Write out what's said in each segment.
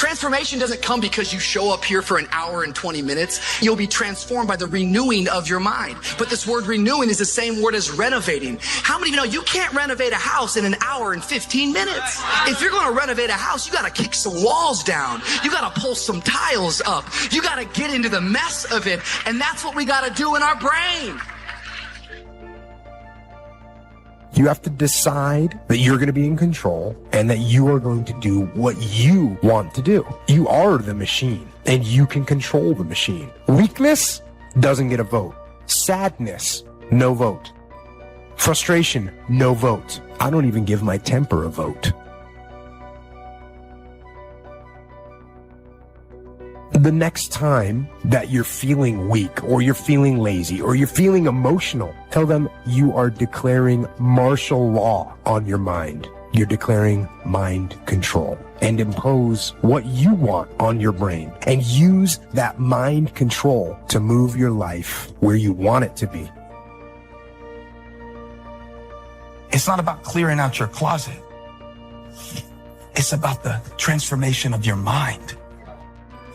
Transformation doesn't come because you show up here for an hour and 20 minutes. You'll be transformed by the renewing of your mind. But this word renewing is the same word as renovating. How many of you know you can't renovate a house in an hour and 15 minutes? If you're going to renovate a house, you got to kick some walls down. You got to pull some tiles up. You got to get into the mess of it. And that's what we got to do in our brain. You have to decide that you're going to be in control and that you are going to do what you want to do. You are the machine and you can control the machine. Weakness doesn't get a vote. Sadness, no vote. Frustration, no vote. I don't even give my temper a vote. The next time that you're feeling weak or you're feeling lazy or you're feeling emotional, tell them you are declaring martial law on your mind. You're declaring mind control and impose what you want on your brain and use that mind control to move your life where you want it to be. It's not about clearing out your closet. It's about the transformation of your mind.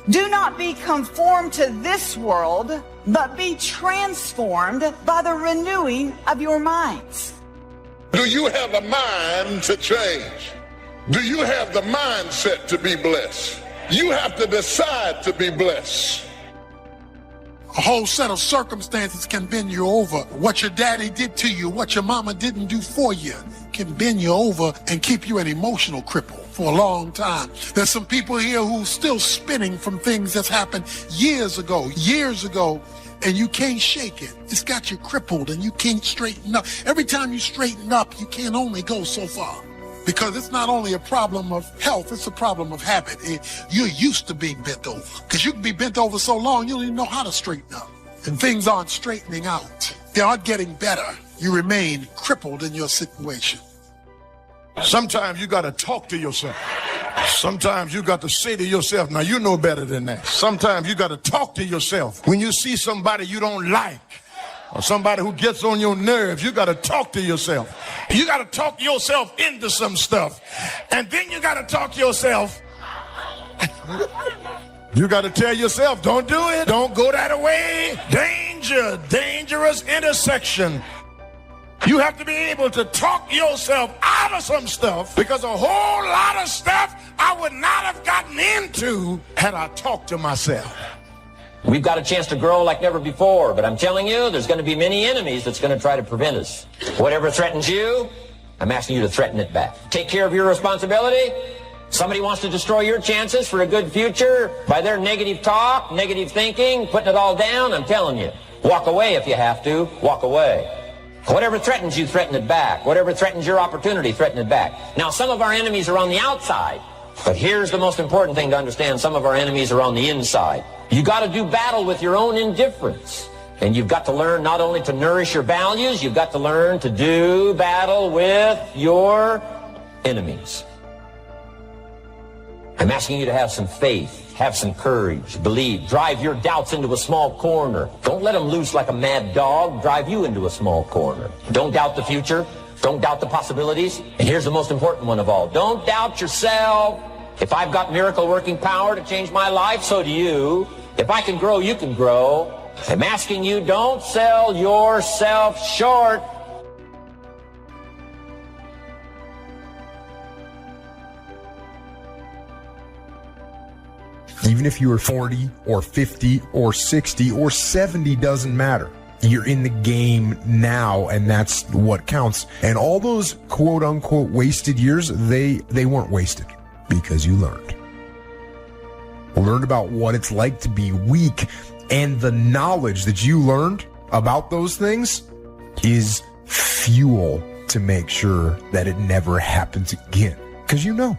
Do not be conformed to this world, but be transformed by the renewing of your minds. Do you have a mind to change? Do you have the mindset to be blessed? You have to decide to be blessed. A whole set of circumstances can bend you over. What your daddy did to you, what your mama didn't do for you, can bend you over and keep you an emotional cripple for a long time. There's some people here who's still spinning from things that's happened years ago, and you can't shake it. It's got you crippled and you can't straighten up. Every time you straighten up, you can only go so far. Because it's not only a problem of health, it's a problem of habit. You're used to being bent over. Because you can be bent over so long, you don't even know how to straighten up. And things aren't straightening out. They aren't getting better. You remain crippled in your situation. Sometimes you got to talk to yourself. Sometimes you got to say to yourself, now you know better than that. Sometimes you got to talk to yourself. When you see somebody you don't like, or somebody who gets on your nerves, you got to talk to yourself. You got to talk yourself into some stuff. And then you got to talk yourself. You got to tell yourself, don't do it. Don't go that way. Danger, dangerous intersection. You have to be able to talk yourself out of some stuff, because a whole lot of stuff I would not have gotten into had I talked to myself. We've got a chance to grow like never before, but I'm telling you, there's going to be many enemies that's going to try to prevent us. Whatever threatens you, I'm asking you to threaten it back. Take care of your responsibility. Somebody wants to destroy your chances for a good future by their negative talk, negative thinking, putting it all down. I'm telling you, walk away if you have to. Walk away. Whatever threatens you, threaten it back. Whatever threatens your opportunity, threaten it back. Now, some of our enemies are on the outside, but here's the most important thing to understand. Some of our enemies are on the inside. You got to do battle with your own indifference. And you've got to learn not only to nourish your values, you've got to learn to do battle with your enemies. I'm asking you to have some faith, have some courage, believe, drive your doubts into a small corner. Don't let them loose like a mad dog, drive you into a small corner. Don't doubt the future. Don't doubt the possibilities. And here's the most important one of all. Don't doubt yourself. If I've got miracle working power to change my life, so do you. If I can grow, you can grow. I'm asking you, don't sell yourself short. Even if you are 40 or 50 or 60 or 70, doesn't matter. You're in the game now, and that's what counts. And all those quote unquote wasted years, they weren't wasted, because you learned. Learned about what it's like to be weak, and the knowledge that you learned about those things is fuel to make sure that it never happens again. Because you know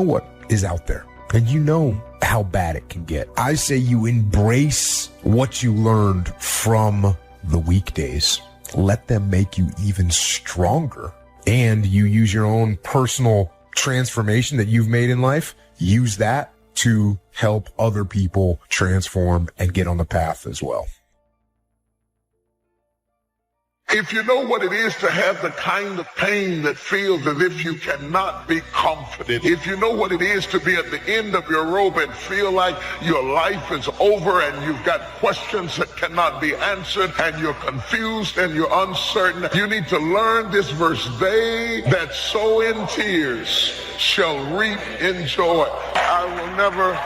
what is out there, and you know how bad it can get. I say you embrace what you learned from the weekdays. Let them make you even stronger. And you use your own personal transformation that you've made in life. Use that to help other people transform and get on the path as well. If you know what it is to have the kind of pain that feels as if you cannot be comforted, if you know what it is to be at the end of your rope and feel like your life is over and you've got questions that cannot be answered and you're confused and you're uncertain, you need to learn this verse. They that sow in tears shall reap in joy. I will never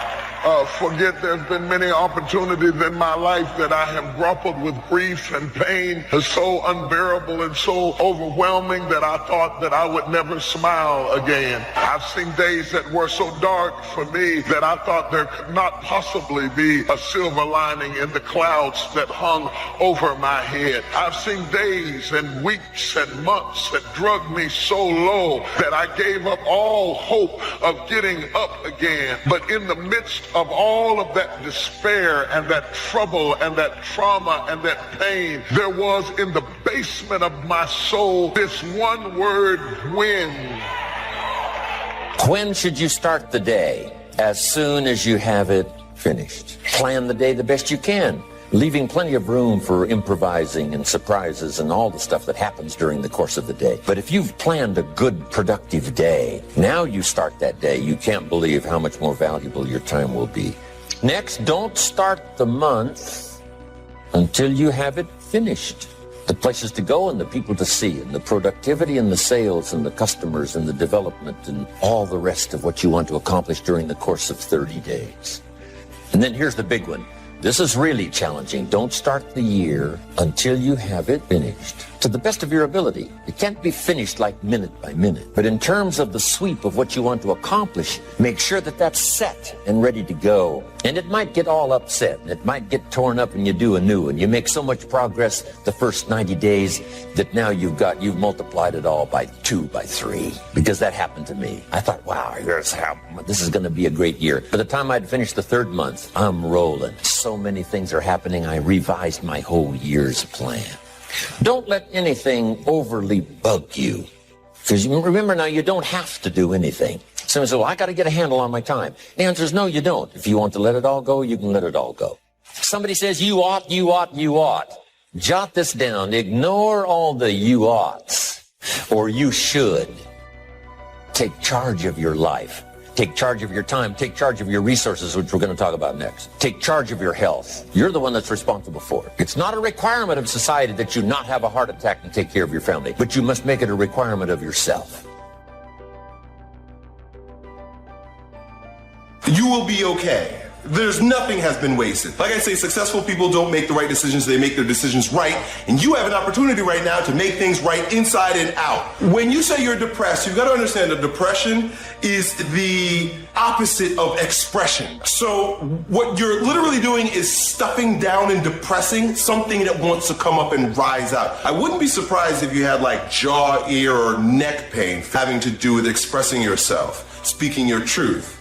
forget there's been many opportunities in my life that I have grappled with grief and pain so unbearable and so overwhelming that I thought that I would never smile again. I've seen days that were so dark for me that I thought there could not possibly be a silver lining in the clouds that hung over my head. I've seen days and weeks and months that drugged me so low that I gave up all hope of getting up again. But in the midst of all of that despair and that trouble and that trauma and that pain, there was in the basement of my soul this one word, when. When should you start the day? As soon as you have it finished. Plan the day the best you can, leaving plenty of room for improvising and surprises and all the stuff that happens during the course of the day. But if you've planned a good, productive day, now you start that day, you can't believe how much more valuable your time will be. Next, don't start the month until you have it finished. The places to go and the people to see and the productivity and the sales and the customers and the development and all the rest of what you want to accomplish during the course of 30 days. And then here's the big one. This is really challenging. Don't start the year until you have it finished. To the best of your ability. It can't be finished like minute by minute. But in terms of the sweep of what you want to accomplish, make sure that that's set and ready to go. And it might get all upset. And it might get torn up and you do anew. And you make so much progress the first 90 days that now you've multiplied it all by 2, by 3. Because that happened to me. I thought, wow, this is going to be a great year. By the time I'd finished the 3rd month, I'm rolling. So many things are happening. I revised my whole year's plan. Don't let anything overly bug you. Because remember now, you don't have to do anything. Someone says, well, I got to get a handle on my time. The answer is no, you don't. If you want to let it all go, you can let it all go. Somebody says, you ought. Jot this down. Ignore all the you oughts or you should. Take charge of your life. Take charge of your time. Take charge of your resources, which we're going to talk about next. Take charge of your health. You're the one that's responsible for it. It's not a requirement of society that you not have a heart attack and take care of your family, but you must make it a requirement of yourself. You will be okay. There's nothing has been wasted. Like I say, successful people don't make the right decisions, they make their decisions right. And you have an opportunity right now to make things right inside and out. When you say you're depressed, you've got to understand that depression is the opposite of expression. So what you're literally doing is stuffing down and depressing something that wants to come up and rise out. I wouldn't be surprised if you had like jaw, ear, or neck pain having to do with expressing yourself, speaking your truth.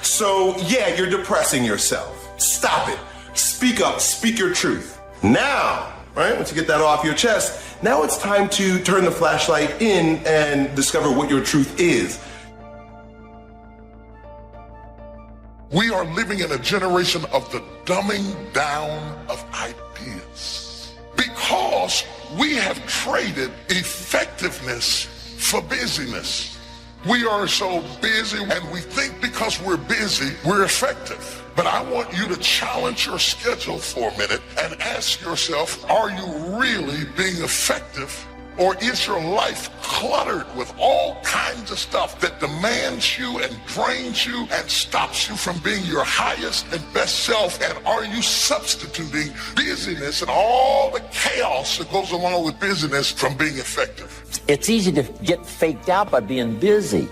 So, yeah, you're depressing yourself. Stop it. Speak up. Speak your truth. Now, right, once you get that off your chest, now it's time to turn the flashlight in and discover what your truth is. We are living in a generation of the dumbing down of ideas because we have traded effectiveness for busyness. We are so busy and we think because we're busy, we're effective. But I want you to challenge your schedule for a minute and ask yourself, are you really being effective? Or is your life cluttered with all kinds of stuff that demands you and drains you and stops you from being your highest and best self? And are you substituting busyness and all the chaos that goes along with busyness from being effective? It's easy to get faked out by being busy.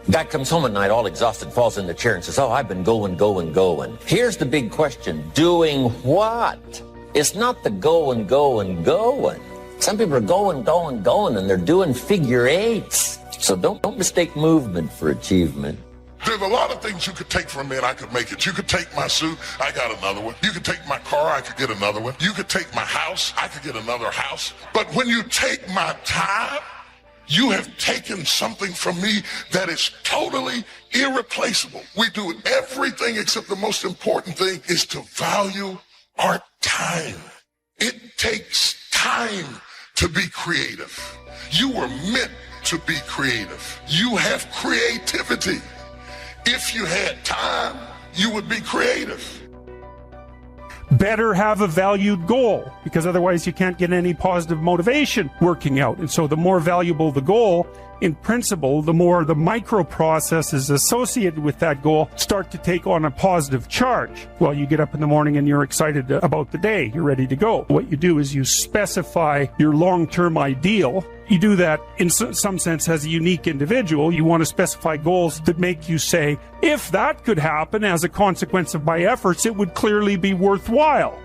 Guy comes home at night all exhausted, falls in the chair and says, oh, I've been going. Here's the big question. Doing what? It's not the going. Some people are going, and they're doing figure eights. So don't mistake movement for achievement. There's a lot of things you could take from me and I could make it. You could take my suit, I got another one. You could take my car, I could get another one. You could take my house, I could get another house. But when you take my time, you have taken something from me that is totally irreplaceable. We do everything except the most important thing is to value our time. It takes time to be creative. You were meant to be creative. You have creativity. If you had time, you would be creative. Better have a valued goal, because otherwise you can't get any positive motivation working out. And so the more valuable the goal, in principle, the more the microprocesses associated with that goal start to take on a positive charge. Well, you get up in the morning and you're excited about the day. You're ready to go. What you do is you specify your long-term ideal. You do that in some sense as a unique individual. You want to specify goals that make you say, if that could happen as a consequence of my efforts, it would clearly be worthwhile.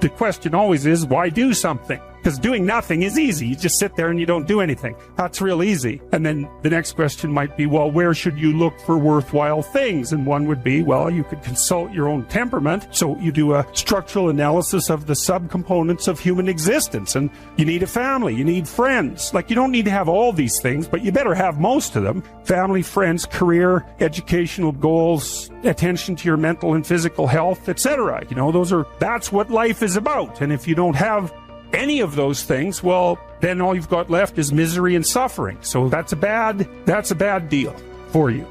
The question always is, why do something? Because doing nothing is easy. You just sit there and you don't do anything. That's real easy. And then the next question might be, well, where should you look for worthwhile things? And one would be, well, you could consult your own temperament. So you do a structural analysis of the subcomponents of human existence. And you need a family. You need friends. Like, you don't need to have all these things, but you better have most of them. Family, friends, career, educational goals, attention to your mental and physical health, etc. You know, that's what life is about. And if you don't have any of those things, well, then all you've got left is misery and suffering. So that's a bad deal for you.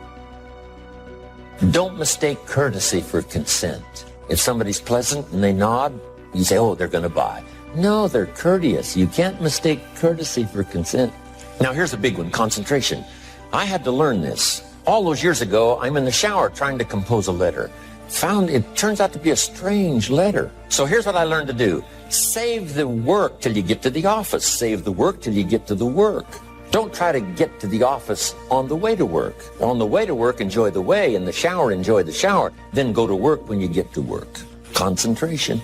Don't mistake courtesy for consent. If somebody's pleasant and they nod, you say, oh, they're going to buy. No, they're courteous. You can't mistake courtesy for consent. Now, here's a big one, concentration. I had to learn this. All those years ago, I'm in the shower trying to compose a letter. Found it turns out to be a strange letter. So here's what I learned to do. Save the work till you get to the office. Save the work till you get to the work. Don't try to get to the office on the way to work. On the way to work, enjoy the way. In the shower, enjoy the shower. Then go to work when you get to work. Concentration.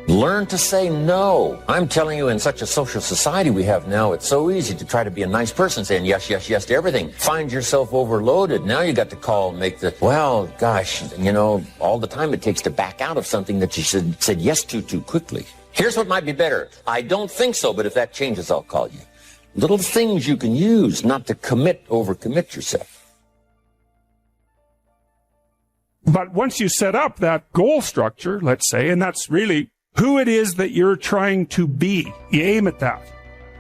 Learn to say no. I'm telling you, in such a social society we have now, it's so easy to try to be a nice person, saying yes, yes, yes to everything. Find yourself overloaded. Now you got to call and make the, well, gosh, you know, all the time it takes to back out of something that you said yes to too quickly. Here's what might be better. I don't think so, but if that changes, I'll call you. Little things you can use not to overcommit yourself. But once you set up that goal structure, let's say, and that's really who it is that you're trying to be, you aim at that.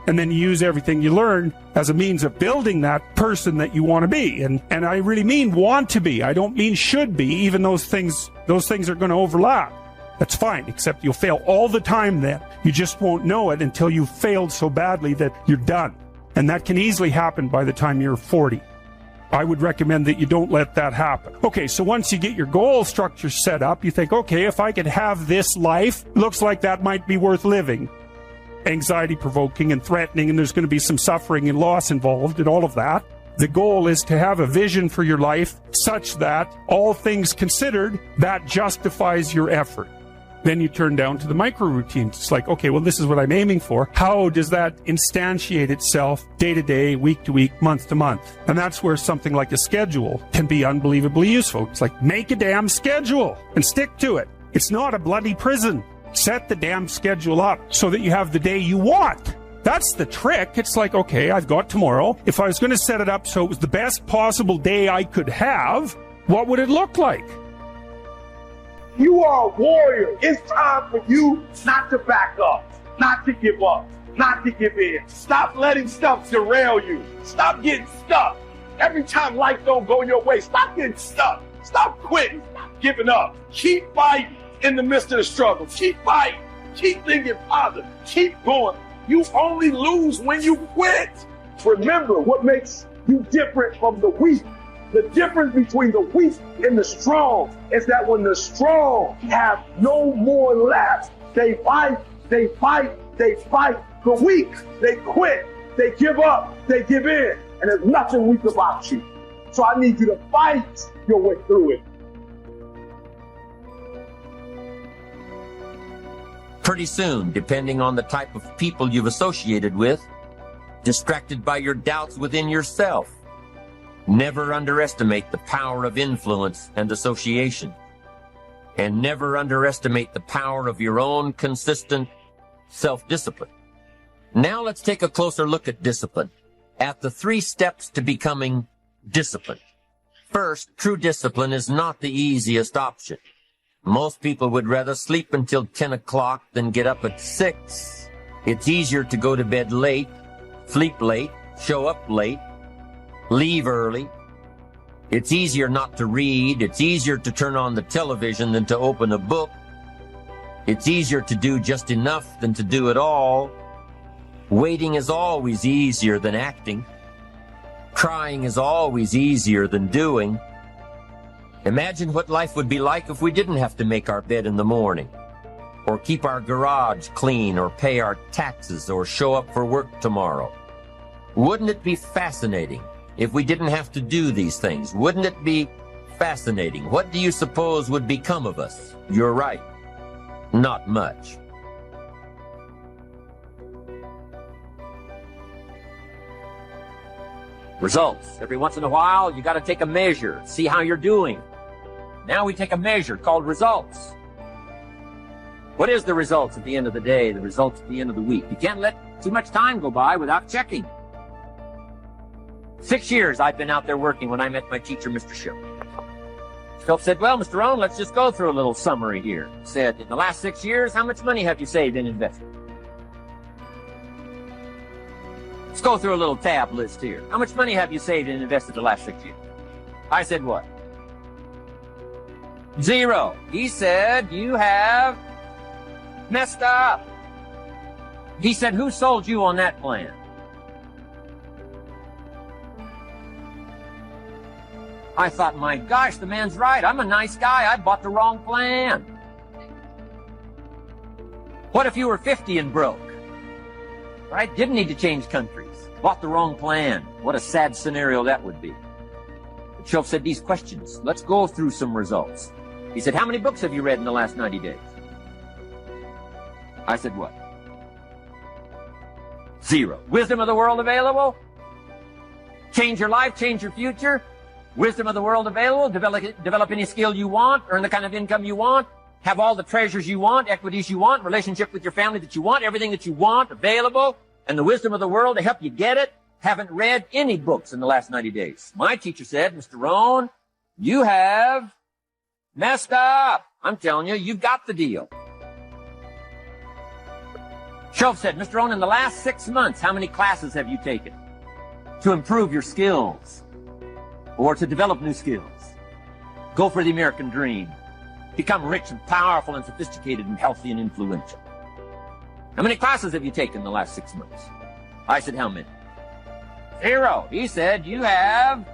And then you use everything you learn as a means of building that person that you want to be. And I really mean want to be. I don't mean should be, even those things are going to overlap. That's fine, except you'll fail all the time then. You just won't know it until you've failed so badly that you're done. And that can easily happen by the time you're 40. I would recommend that you don't let that happen. Okay, so once you get your goal structure set up, you think, okay, if I could have this life, looks like that might be worth living. Anxiety-provoking and threatening, and there's going to be some suffering and loss involved and all of that. The goal is to have a vision for your life such that, all things considered, that justifies your effort. Then you turn down to the micro routines. It's like, okay, well, this is what I'm aiming for. How does that instantiate itself day to day, week to week, month to month? And that's where something like a schedule can be unbelievably useful. It's like, make a damn schedule and stick to it. It's not a bloody prison. Set the damn schedule up so that you have the day you want. That's the trick. It's like, okay, I've got tomorrow. If I was going to set it up so it was the best possible day I could have, what would it look like? You are a warrior. It's time for you not to back up, not to give up, not to give in. Stop letting stuff derail you. Stop getting stuck. Every time life don't go your way, stop getting stuck. Stop quitting. Stop giving up. Keep fighting in the midst of the struggle. Keep fighting. Keep thinking positive. Keep going. You only lose when you quit. Remember what makes you different from the weak. The difference between the weak and the strong is that when the strong have no more left, they fight, they fight, they fight. The weak, they quit, they give up, they give in, and there's nothing weak about you. So I need you to fight your way through it. Pretty soon, depending on the type of people you've associated with, distracted by your doubts within yourself. Never underestimate the power of influence and association. And never underestimate the power of your own consistent self-discipline. Now let's take a closer look at discipline, at the 3 steps to becoming disciplined. First, true discipline is not the easiest option. Most people would rather sleep until 10 o'clock than get up at 6. It's easier to go to bed late, sleep late, show up late, leave early. It's easier not to read. It's easier to turn on the television than to open a book. It's easier to do just enough than to do it all. Waiting is always easier than acting. Trying is always easier than doing. Imagine what life would be like if we didn't have to make our bed in the morning, or keep our garage clean, or pay our taxes, or show up for work tomorrow. Wouldn't it be fascinating if we didn't have to do these things? Wouldn't it be fascinating? What do you suppose would become of us? You're right. Not much. Results. Every once in a while, you got to take a measure, see how you're doing. Now we take a measure called results. What is the results at the end of the day, the results at the end of the week? You can't let too much time go by without checking. 6 years I've been out there working when I met my teacher, Mr. Shope. Shope said, well, Mr. Rohn, let's just go through a little summary here. Said, in the last 6 years, how much money have you saved and invested? Let's go through a little tab list here. How much money have you saved and invested the last 6 years? I said, what? 0. He said, you have messed up. He said, who sold you on that plan? I thought, my gosh, the man's right. I'm a nice guy. I bought the wrong plan. What if you were 50 and broke? Right? Didn't need to change countries. Bought the wrong plan. What a sad scenario that would be. The Shope said, these questions. Let's go through some results. He said, how many books have you read in the last 90 days? I said, what? 0. Wisdom of the world available? Change your life, change your future? Wisdom of the world available? Develop any skill you want? Earn the kind of income you want? Have all the treasures you want, equities you want, relationship with your family that you want, everything that you want available? And the wisdom of the world to help you get it? Haven't read any books in the last 90 days. My teacher said, Mr. Rohn, you have messed up. I'm telling you, you've got the deal. Shope said, Mr. Rohn, in the last 6 months, how many classes have you taken to improve your skills or to develop new skills? Go for the American dream. Become rich and powerful and sophisticated and healthy and influential. How many classes have you taken in the last 6 months? I said, how many? 0. He said, you have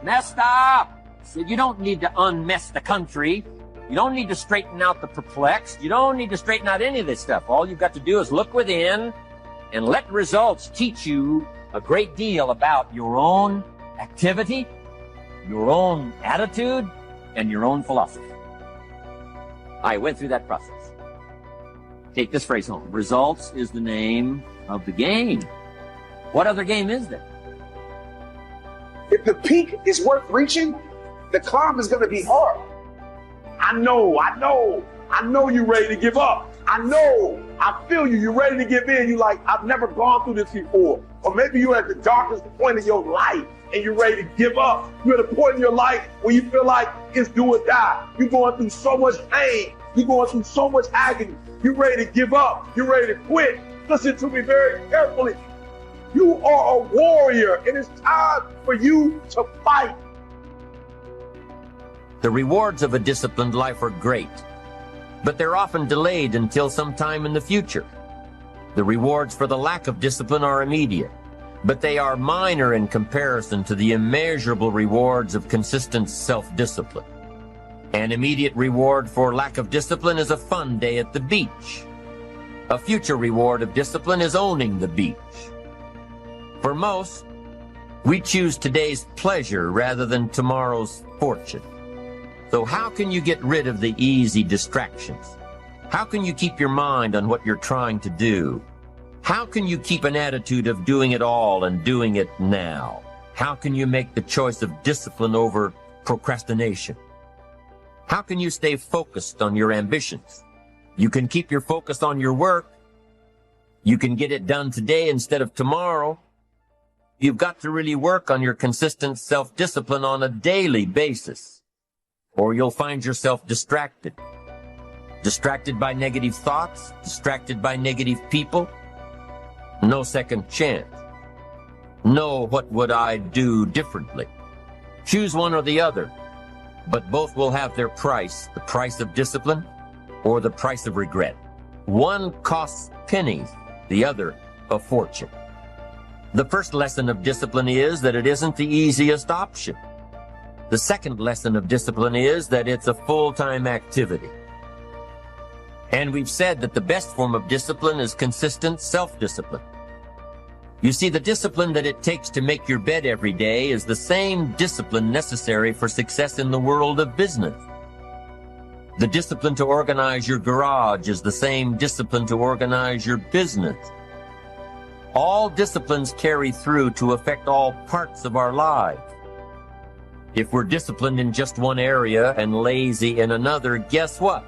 messed up. He said, you don't need to unmess the country. You don't need to straighten out the perplexed. You don't need to straighten out any of this stuff. All you've got to do is look within and let results teach you a great deal about your own activity, your own attitude, and your own philosophy. I went through that process. Take this phrase home. Results is the name of the game. What other game is there? If the peak is worth reaching, the climb is going to be hard. I know you're ready to give up. I feel you. You're ready to give in. You're like, I've never gone through this before. Or maybe you're at the darkest point of your life and you're ready to give up. You're at a point in your life where you feel like it's do or die. You're going through so much pain. You're going through so much agony. You're ready to give up. You're ready to quit. Listen to me very carefully. You are a warrior, and it's time for you to fight. The rewards of a disciplined life are great, but they're often delayed until some time in the future. The rewards for the lack of discipline are immediate, but they are minor in comparison to the immeasurable rewards of consistent self-discipline. An immediate reward for lack of discipline is a fun day at the beach. A future reward of discipline is owning the beach. For most, we choose today's pleasure rather than tomorrow's fortune. So how can you get rid of the easy distractions? How can you keep your mind on what you're trying to do? How can you keep an attitude of doing it all and doing it now? How can you make the choice of discipline over procrastination? How can you stay focused on your ambitions? You can keep your focus on your work. You can get it done today instead of tomorrow. You've got to really work on your consistent self-discipline on a daily basis, or you'll find yourself distracted. Distracted by negative thoughts, distracted by negative people, no second chance, no what would I do differently. Choose one or the other, but both will have their price, the price of discipline or the price of regret. One costs pennies, the other a fortune. The first lesson of discipline is that it isn't the easiest option. The second lesson of discipline is that it's a full-time activity. And we've said that the best form of discipline is consistent self-discipline. You see, the discipline that it takes to make your bed every day is the same discipline necessary for success in the world of business. The discipline to organize your garage is the same discipline to organize your business. All disciplines carry through to affect all parts of our lives. If we're disciplined in just one area and lazy in another, guess what?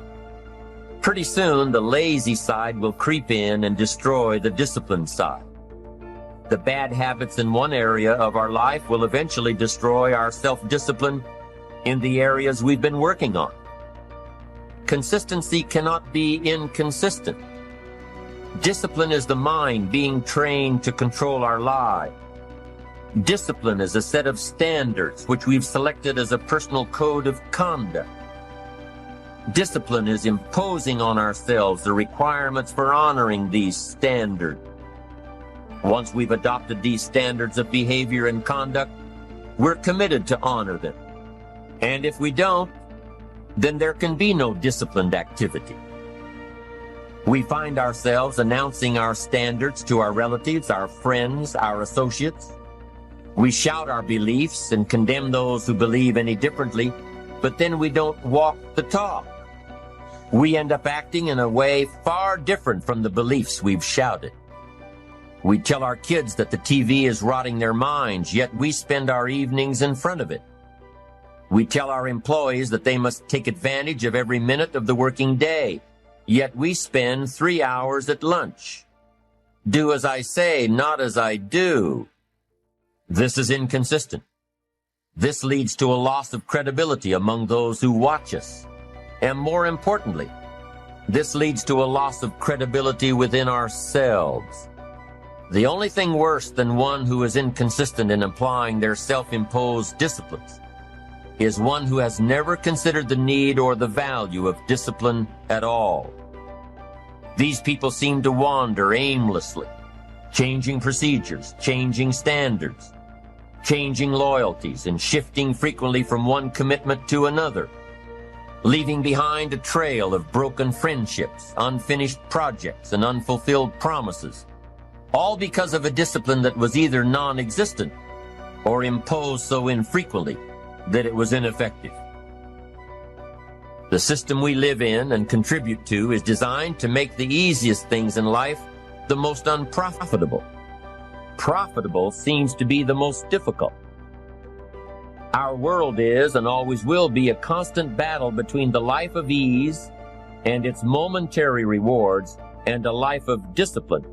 Pretty soon, the lazy side will creep in and destroy the disciplined side. The bad habits in one area of our life will eventually destroy our self-discipline in the areas we've been working on. Consistency cannot be inconsistent. Discipline is the mind being trained to control our lives. Discipline is a set of standards which we've selected as a personal code of conduct. Discipline is imposing on ourselves the requirements for honoring these standards. Once we've adopted these standards of behavior and conduct, we're committed to honor them. And if we don't, then there can be no disciplined activity. We find ourselves announcing our standards to our relatives, our friends, our associates. We shout our beliefs and condemn those who believe any differently, but then we don't walk the talk. We end up acting in a way far different from the beliefs we've shouted. We tell our kids that the TV is rotting their minds, yet we spend our evenings in front of it. We tell our employees that they must take advantage of every minute of the working day, yet we spend 3 hours at lunch. Do as I say, not as I do. This is inconsistent. This leads to a loss of credibility among those who watch us. And more importantly, this leads to a loss of credibility within ourselves. The only thing worse than one who is inconsistent in applying their self-imposed disciplines is one who has never considered the need or the value of discipline at all. These people seem to wander aimlessly, changing procedures, changing standards, changing loyalties, and shifting frequently from one commitment to another, leaving behind a trail of broken friendships, unfinished projects, and unfulfilled promises, all because of a discipline that was either non-existent or imposed so infrequently that it was ineffective. The system we live in and contribute to is designed to make the easiest things in life the most unprofitable. Profitable seems to be the most difficult. Our world is and always will be a constant battle between the life of ease and its momentary rewards and a life of discipline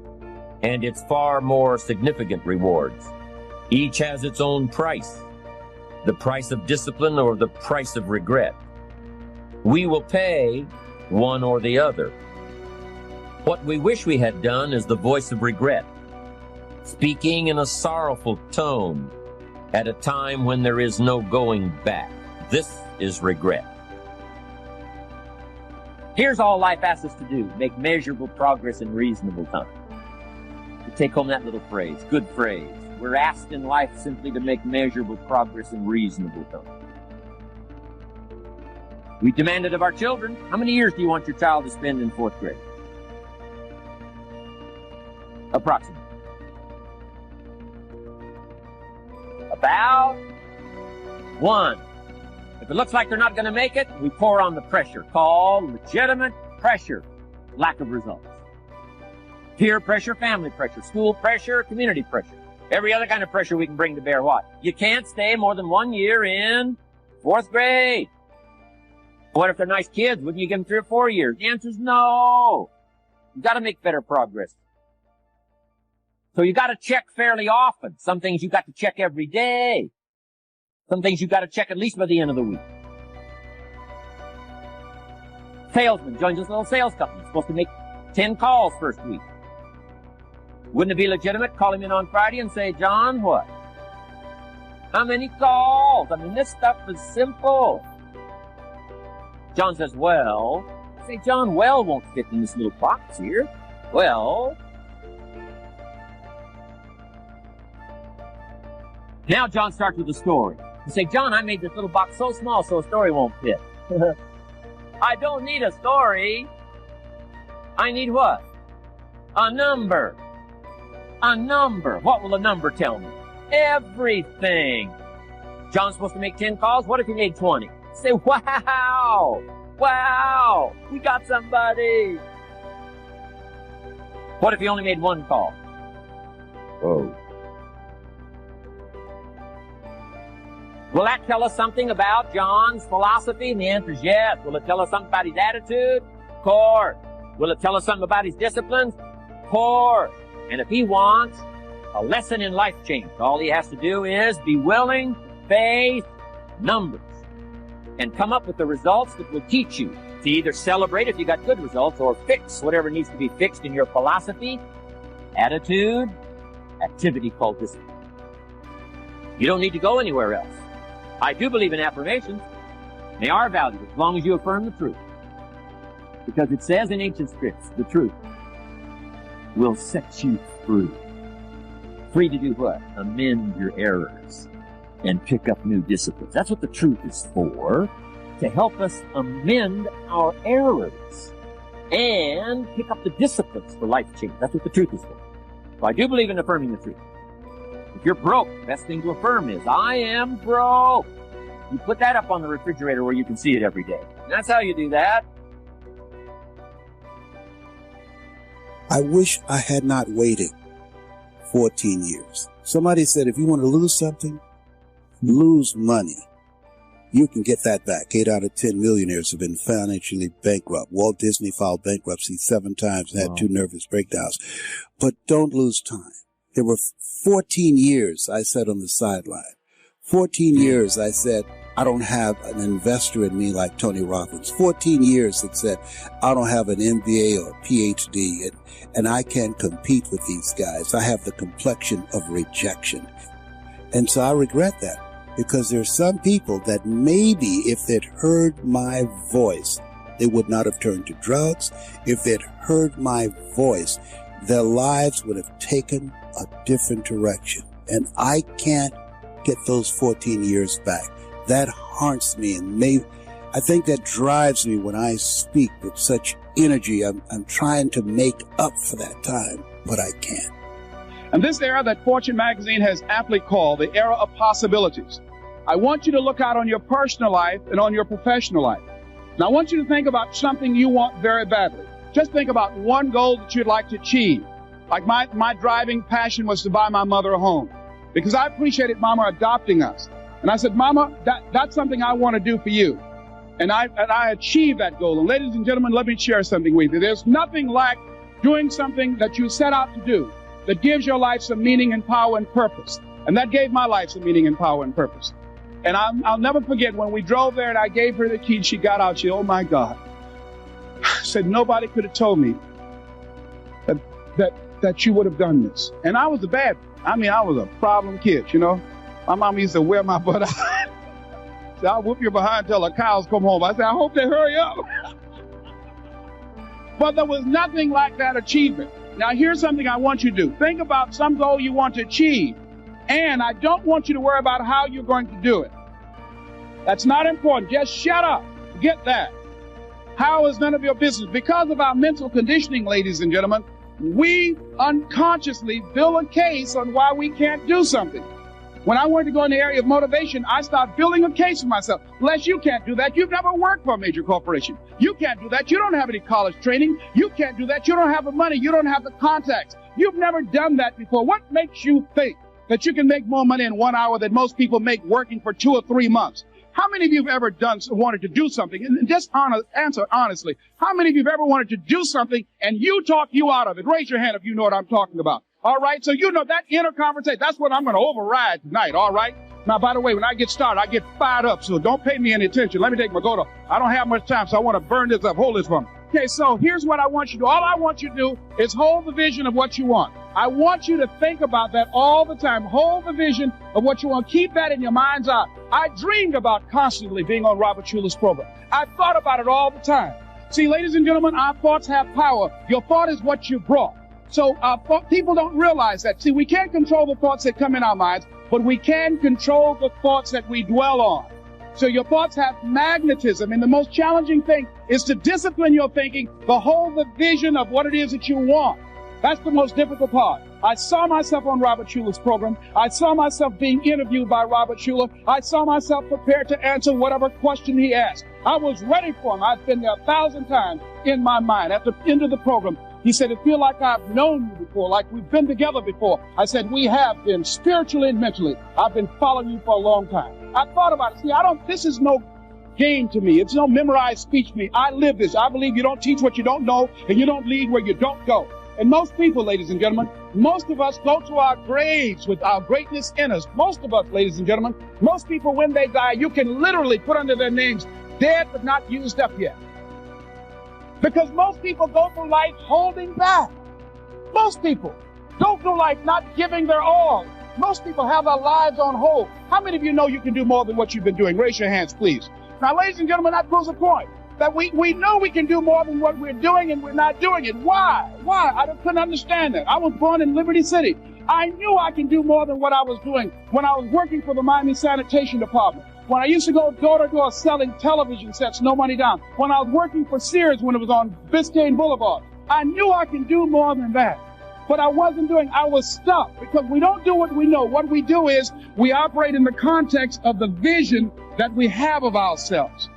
and its far more significant rewards. Each has its own price, the price of discipline or the price of regret. We will pay one or the other. What we wish we had done is the voice of regret, speaking in a sorrowful tone at a time when there is no going back. This is regret. Here's all life asks us to do: make measurable progress in reasonable time. To take home that little phrase, good phrase. We're asked in life simply to make measurable progress in reasonable time. We demand it of our children. How many years do you want your child to spend in 4th grade? Approximately. About 1. If it looks like they're not going to make it, we pour on the pressure. Call legitimate pressure. Lack of results. Peer pressure, family pressure, school pressure, community pressure. Every other kind of pressure we can bring to bear. What? You can't stay more than 1 year in 4th grade. What if they're nice kids? Wouldn't you give them 3 or 4 years? The answer is no. You've got to make better progress. So you got to check fairly often. Some things you got to check every day. Some things you got to check at least by the end of the week. Salesman joins this little sales company. He's supposed to make 10 calls first week. Wouldn't it be legitimate? Call him in on Friday and say, John, what? How many calls? I mean, this stuff is simple. John says, well. I say, John, well won't fit in this little box here. Well. Now John starts with a story. You say, John, I made this little box so small so a story won't fit. I don't need a story. I need what? A number. A number. What will a number tell me? Everything. John's supposed to make 10 calls. What if he made 20? Say, wow. Wow. We got somebody. What if he only made 1 call? Whoa. Will that tell us something about John's philosophy? And the answer is yes. Will it tell us something about his attitude? Of course. Will it tell us something about his disciplines? Of course. And if he wants a lesson in life change, all he has to do is be willing to face numbers and come up with the results that will teach you to either celebrate if you got good results or fix whatever needs to be fixed in your philosophy, attitude, activity called discipline. You don't need to go anywhere else. I do believe in affirmations. They are valuable as long as you affirm the truth. Because it says in ancient scripts, the truth will set you free. Free to do what? Amend your errors and pick up new disciplines. That's what the truth is for, to help us amend our errors and pick up the disciplines for life change. That's what the truth is for. So I do believe in affirming the truth. If you're broke, the best thing to affirm is, I am broke. You put that up on the refrigerator where you can see it every day. And that's how you do that. I wish I had not waited 14 years. Somebody said, if you want to lose something, lose money. You can get that back. 8 out of 10 millionaires have been financially bankrupt. Walt Disney filed bankruptcy 7 times and had 2 nervous breakdowns. But don't lose time. There were 14 years I sat on the sideline. 14 years I said, I don't have an investor in me like Tony Robbins. 14 years that said, I don't have an MBA or a PhD, and I can't compete with these guys. I have the complexion of rejection. And so I regret that, because there are some people that maybe if they'd heard my voice, they would not have turned to drugs. If they'd heard my voice, their lives would have taken a different direction. And I can't get those 14 years back. That haunts me, and I think that drives me when I speak with such energy. I'm trying to make up for that time, but I can't. And this era that Fortune magazine has aptly called the era of possibilities. I want you to look out on your personal life and on your professional life. Now, I want you to think about something you want very badly. Just think about one goal that you'd like to achieve. Like my driving passion was to buy my mother a home, because I appreciated Mama adopting us. And I said, Mama, that's something I want to do for you. And I achieved that goal. And ladies and gentlemen, let me share something with you. There's nothing like doing something that you set out to do that gives your life some meaning and power and purpose. And that gave my life some meaning and power and purpose. And I'll never forget when we drove there and I gave her the key and she got out. She, oh my God. Said, nobody could have told me that you would have done this. And I was a bad one. I mean, I was a problem kid, you know. My mom used to wear my butt out. So I'll whoop your behind till the cows come home. I said, I hope they hurry up. But there was nothing like that achievement. Now, here's something I want you to do. Think about some goal you want to achieve. And I don't want you to worry about how you're going to do it. That's not important. Just shut up. Forget that. How is none of your business. Because of our mental conditioning, ladies and gentlemen, we unconsciously build a case on why we can't do something. When I wanted to go in the area of motivation, I started building a case for myself. Les, you can't do that. You've never worked for a major corporation. You can't do that. You don't have any college training. You can't do that. You don't have the money. You don't have the contacts. You've never done that before. What makes you think that you can make more money in 1 hour than most people make working for 2 or 3 months? How many of you have ever wanted to do something? And just answer honestly. How many of you have ever wanted to do something and you talk you out of it? Raise your hand if you know what I'm talking about. All right, so you know that inner conversation, that's what I'm going to override tonight, all right? Now, by the way, when I get started, I get fired up, so don't pay me any attention. Let me take my go to. I don't have much time, so I want to burn this up. Hold this for me. Okay, so here's what I want you to do. All I want you to do is hold the vision of what you want. I want you to think about that all the time. Hold the vision of what you want. Keep that in your mind's eye. I dreamed about constantly being on Robert Schuler's program. I thought about it all the time. See, ladies and gentlemen, our thoughts have power. Your thought is what you brought. So people don't realize that. See, we can't control the thoughts that come in our minds, but we can control the thoughts that we dwell on. So your thoughts have magnetism, and the most challenging thing is to discipline your thinking, to hold the vision of what it is that you want. That's the most difficult part. I saw myself on Robert Schuler's program. I saw myself being interviewed by Robert Schuler. I saw myself prepared to answer whatever question he asked. I was ready for him. I've been there 1,000 times in my mind. At the end of the program, he said, "It feels like I've known you before, like we've been together before." I said, "We have been spiritually and mentally. I've been following you for a long time." I thought about it. See, this is no game to me. It's no memorized speech to me. I live this. I believe you don't teach what you don't know, and you don't lead where you don't go. And most people, ladies and gentlemen, most of us go to our graves with our greatness in us. Most of us, ladies and gentlemen, most people, when they die, you can literally put under their names, dead but not used up yet. Because most people go through life holding back. Most people go through life not giving their all. Most people have their lives on hold. How many of you know you can do more than what you've been doing? Raise your hands, please. Now, ladies and gentlemen, that proves a point. That we know we can do more than what we're doing, and we're not doing it. Why? I couldn't understand that. I was born in Liberty City. I knew I can do more than what I was doing when I was working for the Miami Sanitation Department. When I used to go door to door selling television sets, no money down. When I was working for Sears when it was on Biscayne Boulevard. I knew I can do more than that. But I wasn't doing, I was stuck because we don't do what we know. What we do is we operate in the context of the vision that we have of ourselves.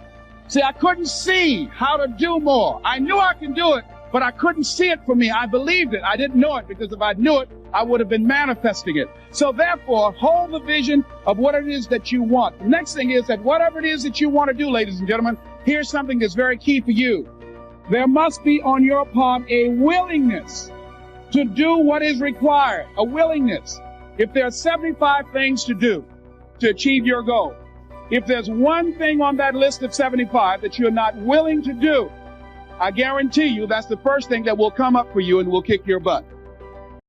See, I couldn't see how to do more. I knew I can do it, but I couldn't see it for me. I believed it. I didn't know it, because if I knew it, I would have been manifesting it. So therefore, hold the vision of what it is that you want. The next thing is that whatever it is that you want to do, ladies and gentlemen, here's something that's very key for you. There must be on your part a willingness to do what is required, a willingness. If there are 75 things to do to achieve your goal, if there's one thing on that list of 75 that you're not willing to do, I guarantee you that's the first thing that will come up for you and will kick your butt.